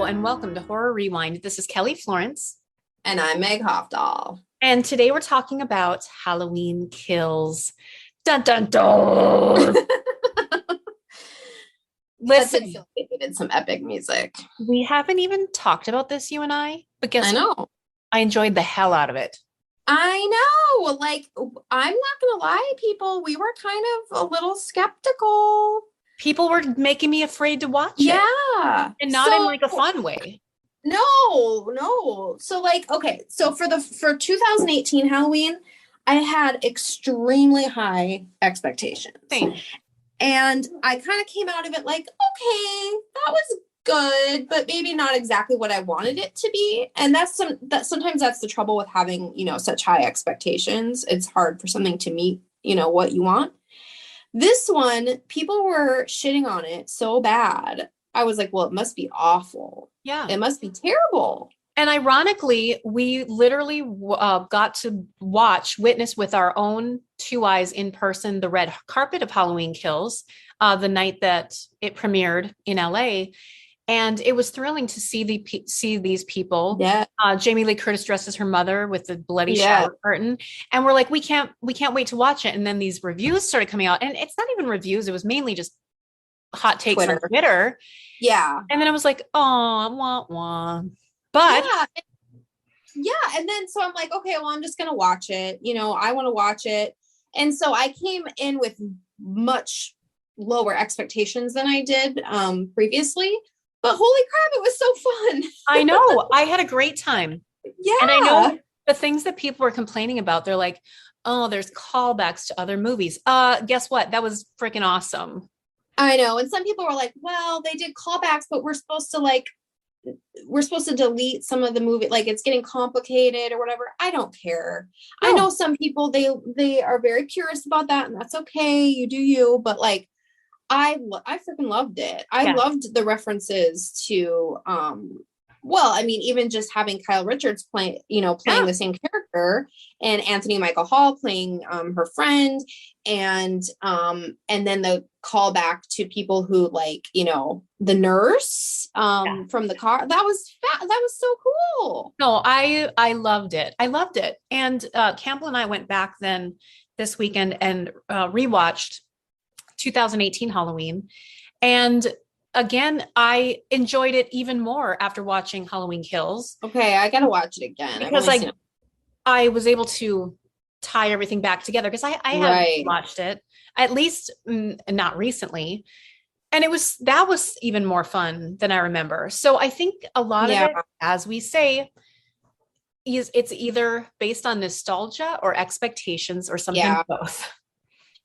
Hello and welcome to Horror Rewind. This is Kelly Florence. And I'm Meg Hofdahl. And today we're talking about Halloween Kills. Dun dun dun. Listen, They needed some epic music. we haven't even talked about this, you and I, but guess I know. I enjoyed the hell out of it. I know. Like, I'm not gonna lie, people. We were kind of a little skeptical. People were making me afraid to watch it. Yeah. And not in like a fun way. No. So like, okay, so for 2018 Halloween, I had extremely high expectations. Same. And I kind of came out of it like, okay, that was good, but maybe not exactly what I wanted it to be. And sometimes that's the trouble with having, such high expectations. It's hard for something to meet, what you want. This one, people were shitting on it so bad. I was like, well, it must be awful. Yeah. It must be terrible. And ironically, we literally got to witness with our own two eyes in person the red carpet of Halloween Kills the night that it premiered in LA. And it was thrilling to see these people. Yeah. Jamie Lee Curtis dressed as her mother with the bloody shower curtain. And we're like, we can't wait to watch it. And then these reviews started coming out. And it's not even reviews. It was mainly just hot takes on Twitter. Yeah. And then I was like, oh, wah, wah. But yeah. And then so I'm like, okay, well, I'm just going to watch it. I want to watch it. And so I came in with much lower expectations than I did previously. But holy crap, it was so fun. I know. I had a great time. Yeah. And I know the things that people were complaining about, they're like, oh, there's callbacks to other movies. Guess what? That was freaking awesome. I know. And some people were like, well, they did callbacks, but we're supposed to delete some of the movie. Like it's getting complicated or whatever. I don't care. No. I know some people, they are very curious about that, and that's okay. You do you. But like, I freaking loved it. I loved the references to, even just having Kyle Richards playing the same character, and Anthony Michael Hall playing her friend, and then the callback to people who the nurse from the car. That was so cool. No, I loved it. And Campbell and I went back then this weekend and rewatched 2018 Halloween. And again, I enjoyed it even more after watching Halloween Kills. Okay, I gotta watch it again. Because I was able to tie everything back together because I hadn't watched it, at least not recently. And that was even more fun than I remember. So I think a lot of it, as we say, it's either based on nostalgia or expectations or something both.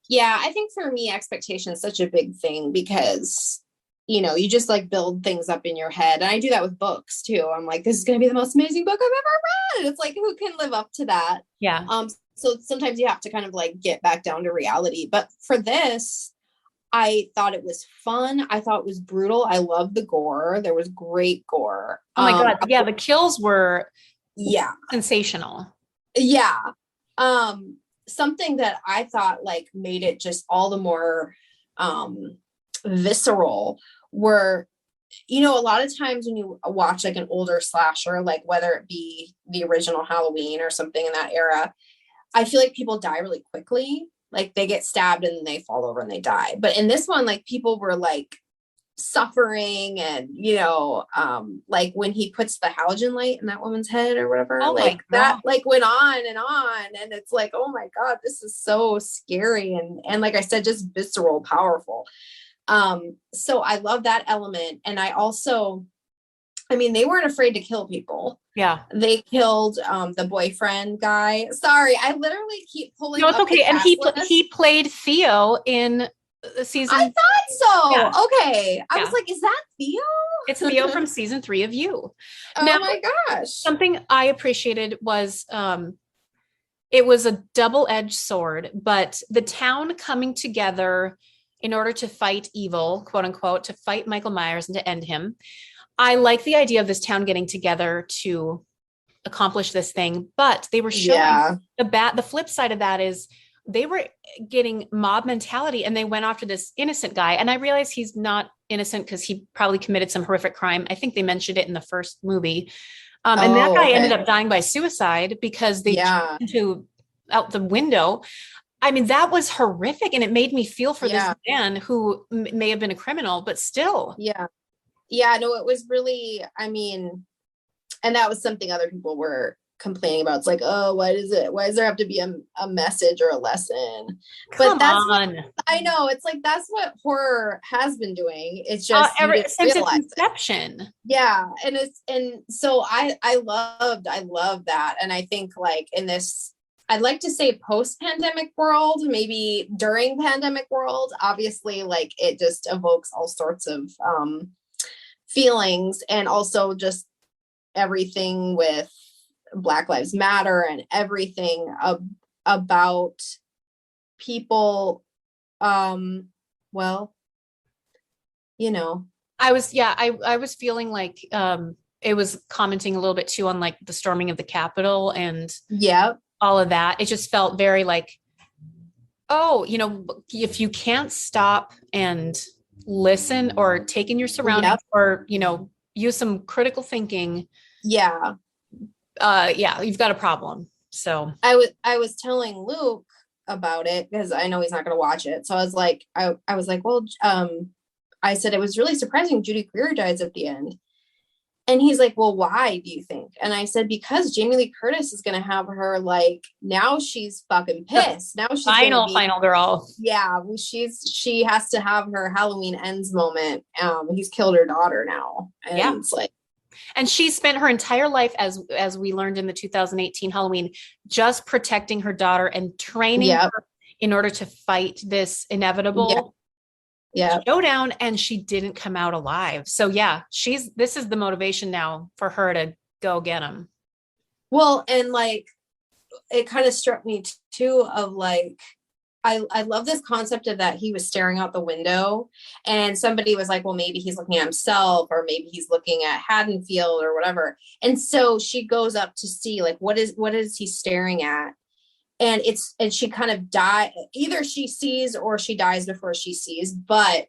Yeah, I think for me, expectation is such a big thing because, you just like build things up in your head. And I do that with books too. I'm like, this is going to be the most amazing book I've ever read. It's like, who can live up to that? Yeah. So sometimes you have to kind of like get back down to reality. But for this, I thought it was fun. I thought it was brutal. I loved the gore. There was great gore. Oh my God. Yeah. The kills were sensational. Yeah. Something that I thought like made it just all the more visceral were, a lot of times when you watch like an older slasher, like whether it be the original Halloween or something in that era, I feel like people die really quickly. Like they get stabbed and they fall over and they die. But in this one, like people were like suffering and, like when he puts the halogen light in that woman's head or whatever, that like went on. And it's like, oh my God, this is so scary. And like I said, just visceral, powerful. So I love that element. And I also, they weren't afraid to kill people. Yeah. They killed the boyfriend guy. Sorry, I literally keep pulling. No, it's okay. And he played Theo in season. I thought so. Yeah. Okay. I was like, is that Theo? It's Theo from season 3 of You. Oh my gosh. Something I appreciated was it was a double-edged sword, but the town coming together in order to fight evil, quote unquote, to fight Michael Myers and to end him. I like the idea of this town getting together to accomplish this thing, but they were showing the flip side of that is they were getting mob mentality and they went after this innocent guy. And I realized he's not innocent because he probably committed some horrific crime. I think they mentioned it in the first movie. And that Oh, guy ended okay. up dying by suicide because they jumped Yeah. into out the window. I mean, that was horrific, and it made me feel for this Yeah. man who may have been a criminal, but still. Yeah. Yeah. No, it was really, I mean, and that was something other people were complaining about. It's like, oh, why does there have to be a message or a lesson? But Come that's what on. I know. It's like that's what horror has been doing. It's just you Ever didn't since its realize it. inception. Yeah. And so I love that. And I think like in this, I'd like to say post-pandemic world, maybe during pandemic world, obviously like it just evokes all sorts of feelings, and also just everything with Black Lives Matter and everything about people, well, you know. I was feeling like it was commenting a little bit too on like the storming of the Capitol and Yeah. all of that. It just felt very like, oh, you know, if you can't stop and listen or take in your surroundings Yep. or, you know, use some critical thinking, Yeah. yeah, you've got a problem. So I was telling Luke about it because I know he's not going to watch it. So I was like, I was like, well, I said it was really surprising Judy Greer dies at the end. And he's like, well, why do you think? And I said, because Jamie Lee Curtis is going to have her like, now she's fucking pissed. Now she's final girl. Yeah, she has to have her Halloween ends moment. He's killed her daughter now. And Yeah. it's like, and she spent her entire life, as we learned in the 2018 Halloween, just protecting her daughter and training yep. her in order to fight this inevitable Yeah. showdown, and she didn't come out alive. So yeah, this is the motivation now for her to go get him. Well, and like it kind of struck me too of like I love this concept of that he was staring out the window, and somebody was like, well, maybe he's looking at himself, or maybe he's looking at Haddonfield or whatever. And so she goes up to see like what is he staring at? And she kind of either she sees or she dies before she sees, but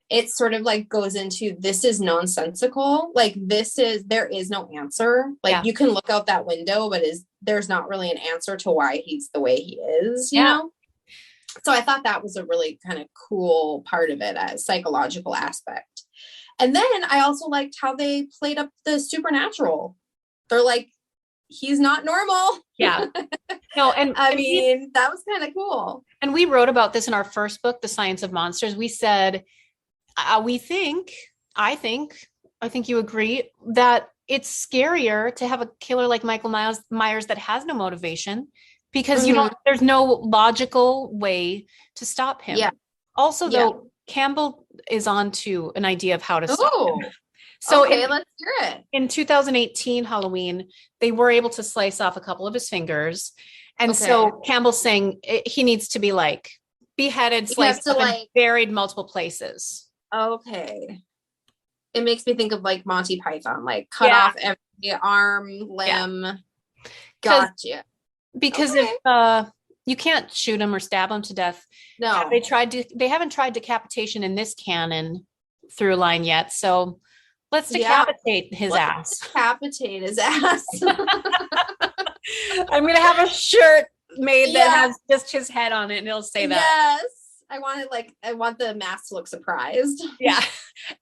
it sort of like goes into, this is nonsensical. Like there is no answer. Like Yeah. you can look out that window, but there's not really an answer to why he's the way he is, you know? So I thought that was a really kind of cool part of it, a psychological aspect. And then I also liked how they played up the supernatural. They're like, he's not normal. Yeah. No, and I mean, that was kind of cool. And we wrote about this in our first book, The Science of Monsters. We said, I think you agree that it's scarier to have a killer like Michael Myers that has no motivation, because there's no logical way to stop him. Yeah. Also, though, Campbell is on to an idea of how to stop him. So let's hear it. In 2018 Halloween, they were able to slice off a couple of his fingers. And so Campbell's saying he needs to be like beheaded, sliced up, and buried multiple places. Okay. It makes me think of like Monty Python, like cut off every arm, limb. Gotcha. Because if you can't shoot him or stab him to death. No. They haven't tried decapitation in this canon through line yet. So let's decapitate his ass. Decapitate his ass. I'm going to have a shirt made that has just his head on it, and it'll say that. Yes. I want the mask to look surprised. Yeah.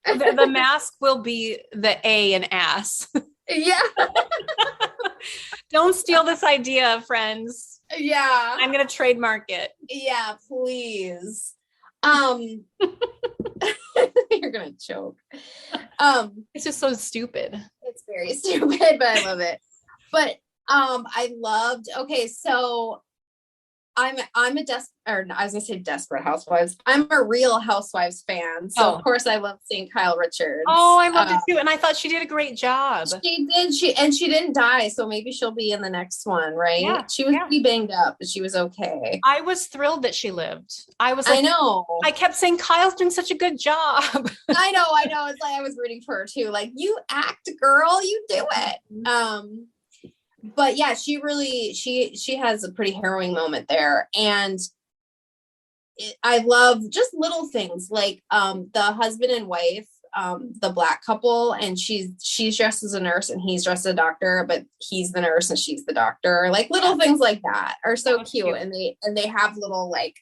The mask will be the A in ass. Yeah. Don't steal this idea, friends. Yeah. I'm going to trademark it. Yeah, please. You're going to choke. It's just so stupid. It's very stupid, but I love it. But okay, so I was gonna say Desperate Housewives. I'm a Real Housewives fan, so of course I love seeing Kyle Richards. Oh, I loved it too, and I thought she did a great job. She did. She didn't die, so maybe she'll be in the next one, right? Yeah, she was pretty banged up, but she was okay. I was thrilled that she lived. I was. I know. I kept saying Kyle's doing such a good job. I know. It's like I was rooting for her too. Like, you act, girl, you do it. But yeah, she really she has a pretty harrowing moment there. And I love just little things like the husband and wife, the black couple, and she's dressed as a nurse and he's dressed as a doctor, but he's the nurse and she's the doctor. Like little things like that are so cute. And they have little like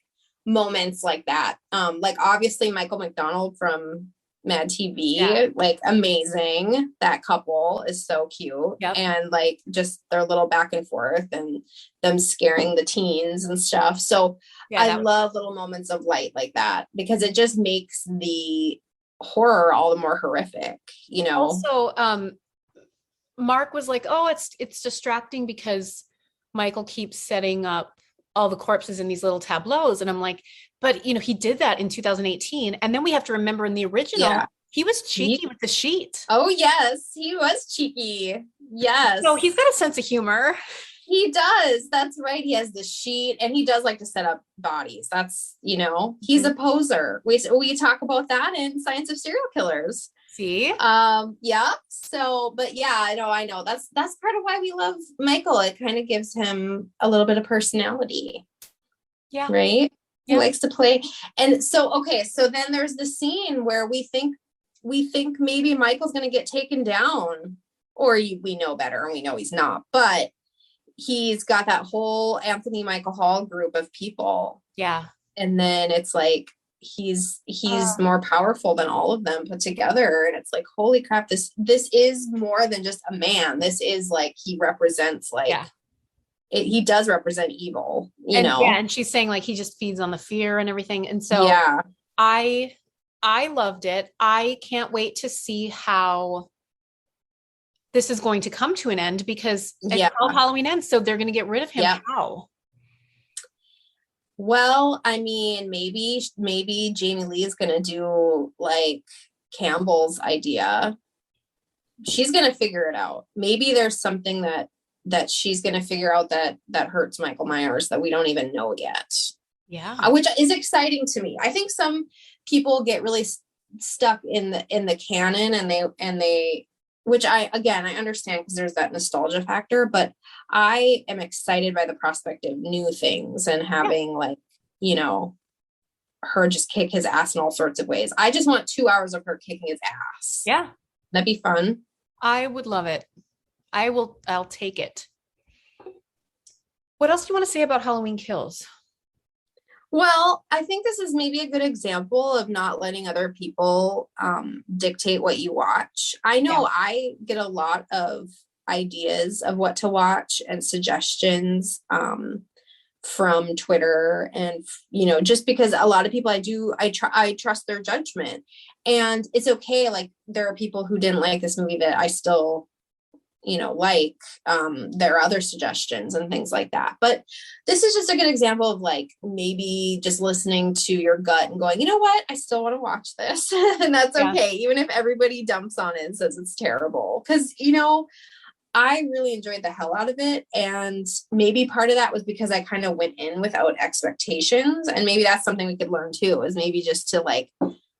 moments like that. Like obviously Michael McDonald from Mad TV, like amazing. That couple is so cute. And like just their little back and forth and them scaring the teens and stuff. So I love little moments of light like that because it just makes the horror all the more horrific, you know. Also, Mark was like, oh, it's distracting because Michael keeps setting up all the corpses in these little tableaus. And I'm like, but you know, he did that in 2018. And then we have to remember in the original, he was cheeky with the sheet. Oh yes, he was cheeky. Yes. So he's got a sense of humor. He does. That's right. He has the sheet and he does like to set up bodies. That's, you know, he's a poser. We talk about that in Science of Serial Killers. See? Yeah. So, but yeah, I know. That's part of why we love Michael. It kind of gives him a little bit of personality. Yeah. Right? He likes to play. And so, okay, so then there's the scene where we think maybe Michael's going to get taken down, or we know better and we know he's not, but he's got that whole Anthony Michael Hall group of people. Yeah. And then it's like, he's more powerful than all of them put together. And it's like, holy crap, this is more than just a man. This is like, he represents like, he does represent evil, you know? Yeah. And she's saying like, he just feeds on the fear and everything. And so I loved it. I can't wait to see how this is going to come to an end because it's called Halloween Ends. So they're going to get rid of him. How? Well, I mean, maybe Jamie Lee is going to do like Campbell's idea. She's going to figure it out. Maybe there's something that she's going to figure out that hurts Michael Myers that we don't even know yet. Yeah. Which is exciting to me. I think some people get really stuck in the canon and they which I understand because there's that nostalgia factor, but I am excited by the prospect of new things and having like, you know, her just kick his ass in all sorts of ways. I just want 2 hours of her kicking his ass. Yeah. That'd be fun. I would love it. I'll take it. What else do you want to say about Halloween Kills? Well, I think this is maybe a good example of not letting other people dictate what you watch. I know I get a lot of ideas of what to watch and suggestions from Twitter and, you know, just because a lot of people I trust their judgment, and it's okay. Like there are people who didn't like this movie that I still, you know, like there are other suggestions and things like that. But this is just a good example of like maybe just listening to your gut and going, you know what, I still want to watch this. And that's okay, even if everybody dumps on it and says it's terrible. Because, you know, I really enjoyed the hell out of it. And maybe part of that was because I kind of went in without expectations. And maybe that's something we could learn too, is maybe just to like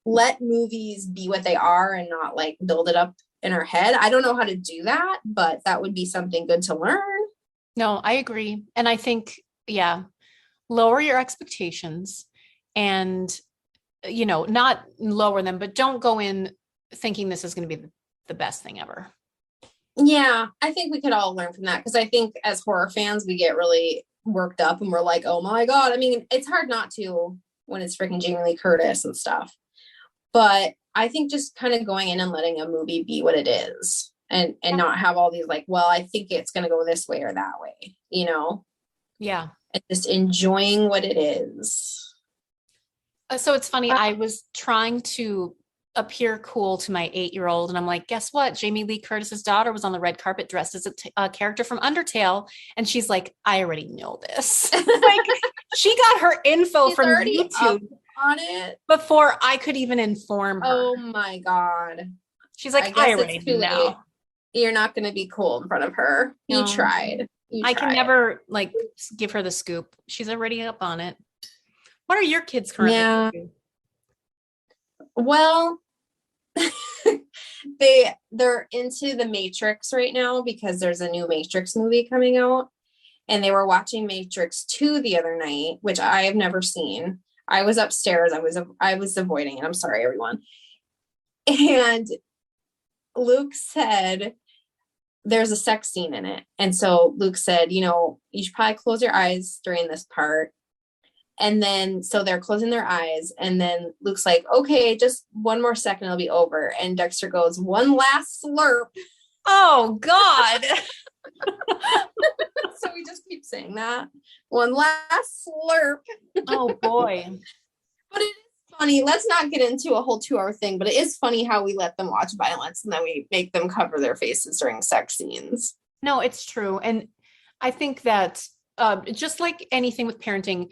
let movies be what they are and not like build it up in our head. I don't know how to do that, but that would be something good to learn. No, I agree. And I think, lower your expectations and, you know, not lower them, but don't go in thinking this is going to be the best thing ever. Yeah, I think we could all learn from that because I think as horror fans, we get really worked up and we're like, oh my God. I mean, it's hard not to when it's freaking Jamie Lee Curtis and stuff. But I think just kind of going in and letting a movie be what it is and not have all these like, well, I think it's going to go this way or that way, you know? Yeah. And just enjoying what it is. So it's funny. I was trying to appear cool to my 8-year-old. And I'm like, guess what? Jamie Lee Curtis's daughter was on the red carpet dressed as a character from Undertale. And she's like, I already know this. Like she got her info from YouTube on it before I could even inform her. Oh my God. She's like, I already know. You're not going to be cool in front of her. No. You tried. I can never like give her the scoop. She's already up on it. What are your kids currently doing? Well, they're into the Matrix right now because there's a new Matrix movie coming out, and they were watching Matrix 2 the other night, which I have never seen. I was upstairs. I was avoiding it. I'm sorry, everyone. And Luke said, there's a sex scene in it. And so Luke said, you should probably close your eyes during this part. And then, so they're closing their eyes. And then Luke's like, okay, just one more second, it'll be over. And Dexter goes, one last slurp. Oh, God. So we just keep saying that. One last slurp. Oh, boy. But it is funny. Let's not get into a whole 2-hour thing, but it is funny how we let them watch violence and then we make them cover their faces during sex scenes. No, it's true. And I think that just like anything with parenting,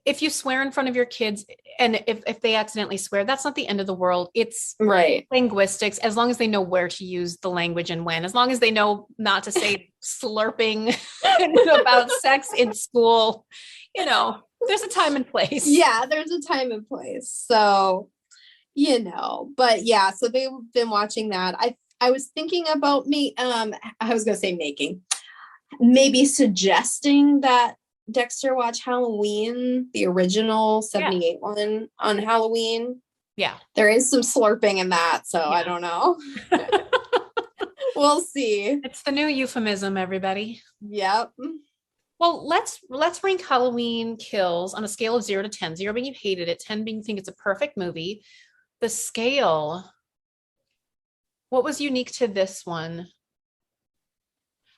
if you swear in front of your kids and if they accidentally swear, that's not the end of the world. It's right. Linguistics, as long as they know where to use the language and when, as long as they know not to say slurping about sex in school, there's a time and place. Yeah, there's a time and place. So, but yeah, so they've been watching that. I was thinking about I was going to say maybe suggesting that Dexter watch Halloween, the original 78 one on Halloween. Yeah. There is some slurping in that, so yeah. I don't know. We'll see. It's the new euphemism, everybody. Yep. Well, let's rank Halloween Kills on a scale of 0 to 10. 0 being you hated it, 10 being you think it's a perfect movie. The scale, what was unique to this one?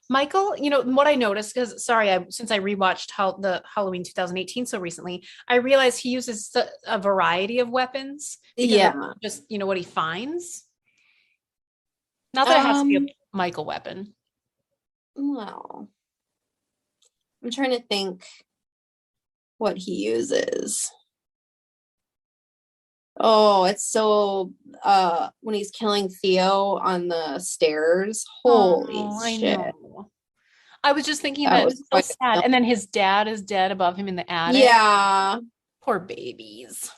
Michael, what I noticed, because since I rewatched the Halloween 2018 so recently, I realized he uses a variety of weapons. Yeah. Just, what he finds. Not that it has to be a Michael weapon. Well, I'm trying to think what he uses. Oh, it's so when he's killing Theo on the stairs. Holy shit. I know. I was just thinking that it was so sad. And then his dad is dead above him in the attic. Yeah. Poor babies.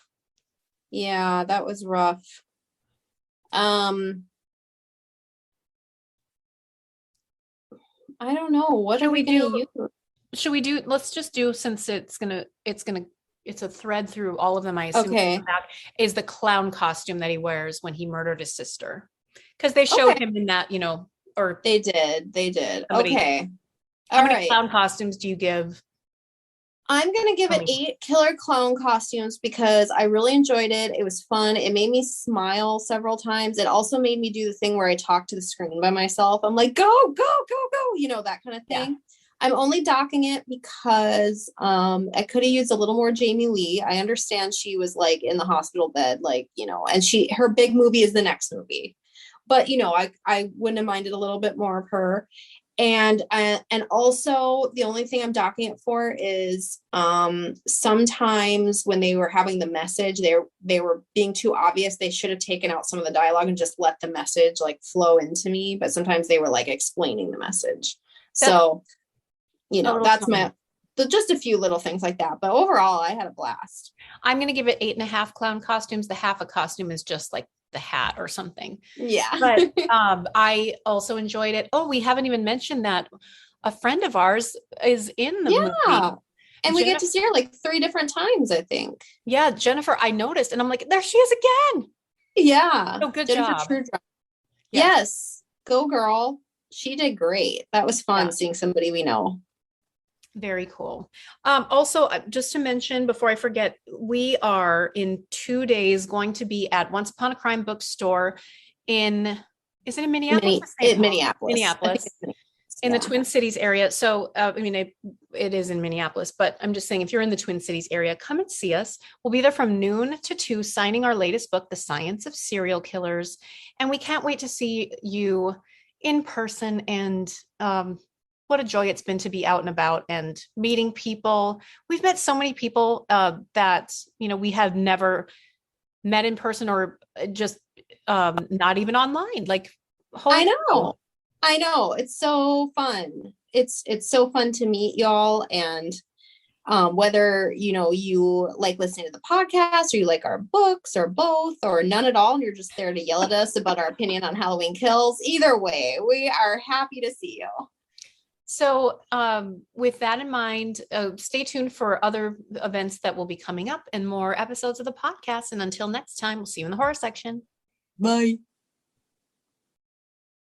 Yeah, that was rough. I don't know. What are we gonna use? Should we do, let's just do, since it's a thread through all of them, I assume. Okay. Is the clown costume that he wears when he murdered his sister. Because they showed him in that, or. They did. Okay. How many clown costumes do you give? I'm going to give it 8 killer clown costumes because I really enjoyed it. It was fun. It made me smile several times. It also made me do the thing where I talk to the screen by myself. I'm like, go, go, go, go, that kind of thing. Yeah. I'm only docking it because I could have used a little more Jamie Lee. I understand she was like in the hospital bed, and her big movie is the next movie. But, I wouldn't have minded a little bit more of her. And also the only thing I'm docking it for is sometimes when they were having the message, they were being too obvious. They should have taken out some of the dialogue and just let the message flow into me. But sometimes they were explaining the message. That's just a few little things like that. But overall, I had a blast. I'm going to give it 8.5 clown costumes. The half a costume is just the hat or something. Yeah. But I also enjoyed it. Oh, we haven't even mentioned that a friend of ours is in the movie. And we get to see her 3 different times, I think. Yeah, Jennifer, I noticed, and I'm like, there she is again. Yeah. Oh, good Jennifer job. Trudrow. Yeah. Yes. Go girl. She did great. That was fun seeing somebody we know. Very cool. Also, just to mention before I forget, we are in 2 days going to be at Once Upon a Crime bookstore is it in Minneapolis? Minneapolis. In the Twin Cities area. So, it is in Minneapolis, but I'm just saying, if you're in the Twin Cities area, come and see us. We'll be there from noon to 2, signing our latest book, The Science of Serial Killers. And we can't wait to see you in person, and what a joy it's been to be out and about and meeting people. We've met so many people that, we have never met in person or just not even online. I know. It's so fun. It's so fun to meet y'all. And whether, you like listening to the podcast or you like our books or both or none at all, and you're just there to yell at us about our opinion on Halloween Kills, either way, we are happy to see you. So, with that in mind, stay tuned for other events that will be coming up and more episodes of the podcast. And until next time, we'll see you in the horror section. Bye.